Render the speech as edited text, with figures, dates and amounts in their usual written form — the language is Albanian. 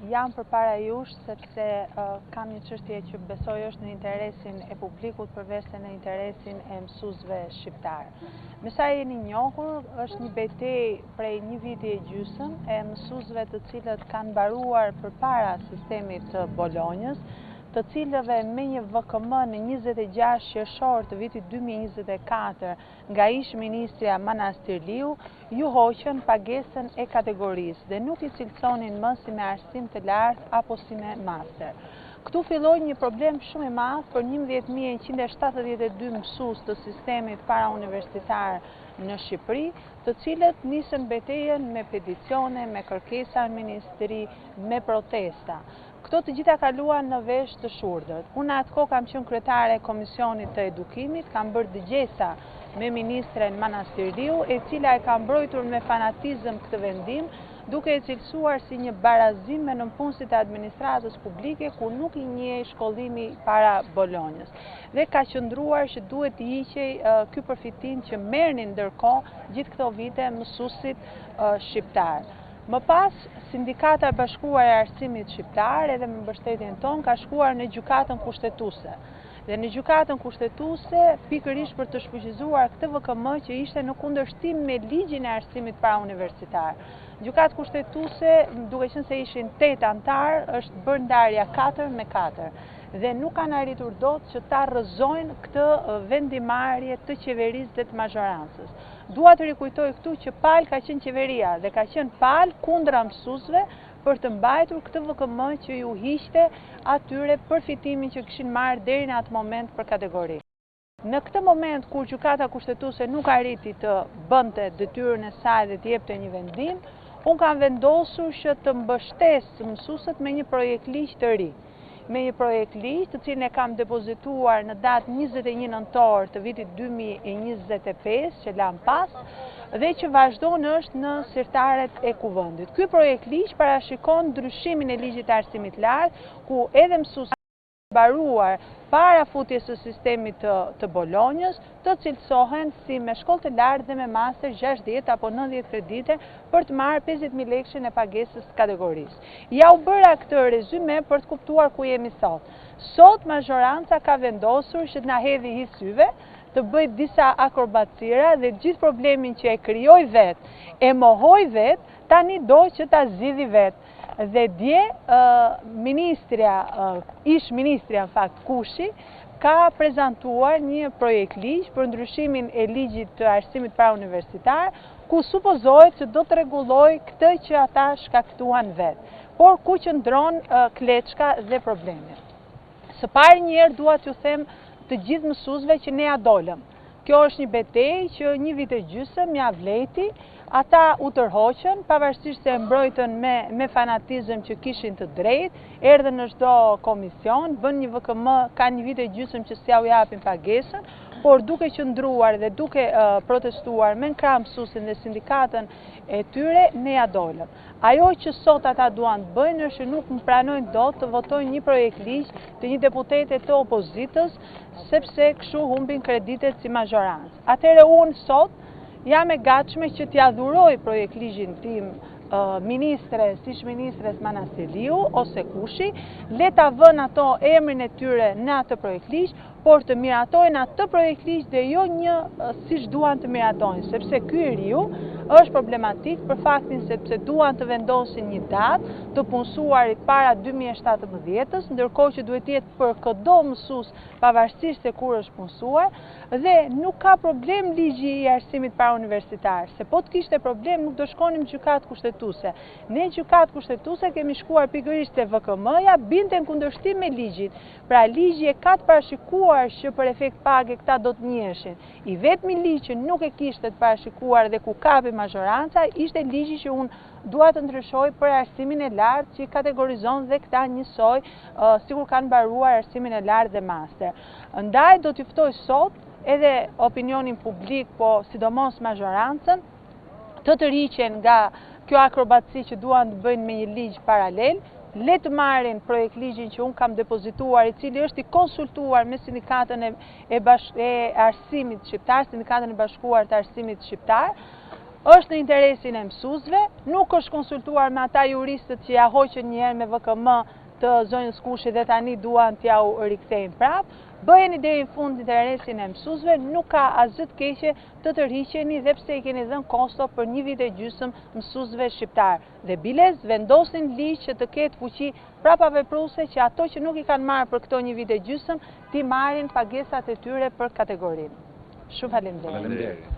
jam përpara jush sepse kam një çështje që besoj është në interesin e publikut përveç se në interesin e mësuesve shqiptar. Me sa jeni njohur, është një betejë prej një viti e gjysmë e mësuesve të cilët kanë mbaruar përpara sistemit të Bolonjës, të cilëve me një VKM në 26 qershor të vitit 2024 nga ish-ministrja Manastirliu ju hoqën pagesën e kategorisë dhe nuk i cilësonin më si me arsim të lartë apo si me master. Këtu filloi një problem shumë i madh për 11.172 mësues të sistemit parauniversitar në Shqipëri, të cilët nisën betejën me peticione, me kërkesa në ministri, me protesta. Këto të gjitha kaluan në vesh të shurdhët. Unë atë kohë kam qenë kryetare e Komisionit të Edukimit, kam bërë dëgjesa me ministren Manastirliu, e cila e ka mbrojtur me fanatizëm këtë vendim, duke e cilësuar si një barazim me nënpunësit e administratës publike kur nuk i njeh shkollimi para Bolonjës. Dhe ka qëndruar që duhet të hiqej ky përfitim që merrnin ndërkohë gjithë këto vite mësuesit shqiptar. Më pas, Sindikata e Bashkuar e Arsimit Shqiptar, edhe me mbështetjen tonë, ka shkuar në gjykatën kushtetuese. Dhe në gjykatën kushtetuese, pikërisht për të shfuqizuar këtë VKM që ishte në kundërshtim me ligjin e arsimit parauniversitar. Gjykatë kushtetuese, duke qenë se ishin 8 antar, është bërë ndarja 4-4 dhe nuk kanë arritur dot që ta rrëzojnë këtë vendimarrje të qeverisë dhe të mazhorancës. Dua të rikujtoj këtu që palë ka qenë qeveria dhe ka qenë palë kundra mësuesve për të mbajtur këtë VKM që ju hiqte atyre përfitimin që kishin marrë deri në atë moment për kategori. Në këtë moment kur gjykata kushtetuese nuk arriti të bënte detyrën e saj dhe të jepte një vendim, unë kam vendosur që të mbështes mësuesit me një projekt ligj të ri. Me një projekt ligj të cilin e kam depozituar në datë 21 nëntor të vitit 2025 që lam pas dhe që vazhdon është në sirtaret e kuvendit. Ky projekt ligj parashikon ndryshimin e ligjit të arsimit lartë ku edhe mësuesit mbaruar para futjes së sistemit të Bolonjës të cilësohen si me shkollë të lartë dhe me master 60 apo 90 kredite për të marrë 50.000 lekëshin e pagesës kategorisë. Ja u bëra këtë rezume për të kuptuar ku jemi sot. Sot mazhoranca ka vendosur që të na hedhë hi syve, të bëjë disa akrobacira dhe gjithë problemin që e krijoi vetë, e mohoi vetë, tani do që ta zgjidhë vetë. Dhe dje, ish-ministrja në fakt Kushi, ka prezantuar një projekt ligj për ndryshimin e ligjit të arsimit parauniversitar, ku supozohet që do të rregullojë këtë që ata shkaktuan vetë, por ku qëndron kleçka dhe problemi. Së pari njëherë dua t'ju them të gjithë mësuesve që ne ja dolëm. Kjo është një betejë që një vit e gjysmë ja vleti. Ata u tërhoqën, pavarësisht se mbrojtën me fanatizëm që kishin të drejtë, erdhën në çdo komision, bën një VKM, ka një vit e gjysmë që s'ja u japin pagesën, por duke qëndruar dhe duke protestuar me krah mësuesin dhe sindikatën e tyre, ne ja dolëm. Ajo që sot ata duan të bëjnë është që nuk më pranojnë dot të votojnë një projekt ligj të një deputete të opozitës, sepse kështu humbin kreditet si mazhorancë. Atëherë unë sot jam e gatshme që t'ja dhuroj projekt ligjin tim ish-ministres Manastirliu ose Kushi, le ta vënë ato emrin e tyre në atë projekt ligj, por të miratojnë atë projekt ligj dhe jo një siç duan të miratojnë, sepse ky i riu është problematik për faktin sepse duan të vendosin një datë të punësuarit para 2017-s, ndërkohë që duhet jetë për çdo mësues pavarësisht se kur është punësuar, dhe nuk ka problem ligji i arsimit parauniversitar, se po të kishte problem nuk do shkonim në gjykatë kushtetuese. Ne gjykatë kushtetuese kemi shkuar pikërisht te VKM-ja, binte në kundërshtim me ligjin. Pra ligji e ka të parashikuar që për efekt page këta do të njiheshin. I vetmi ligj që nuk e kishte të parashikuar dhe ku kapi mazhoranca ishte ligji që unë dua të ndryshoj për arsimin e lartë që i kategorizon dhe këta njësoj sikur kanë mbaruar arsimin e lartë dhe master. Ndaj do t'ju ftoj sot edhe opinionin publik, po sidomos mazhorancën, të tërhiqen nga kjo akrobaci që duan të bëjnë me një ligj paralel, le të marrin projekt ligjin që unë kam depozituar, i cili është i konsultuar me sindikatën e arsimit shqiptar, sindikatën e bashkuar të arsimit shqiptar, është në interesin e mësuesve, nuk është konsultuar me ata juristët që ja hoqën një herë me VKM të zonjës Kushi dhe tani duan t'ja u rikthejnë prapë. Bëheni deri në fund interesin e mësuesve, nuk ka asgjë të keqe të tërhiqeni dhe pse i keni dhënë kosto për 1 vit e gjysmë mësuesve shqiptar. Dhe biles vendosin ligj që të ketë fuqi prapa vepruese që ato që nuk i kanë marrë për këto 1 vit e gjysmë ti marrin pagesat e tyre për kategorinë. Shumë faleminderit.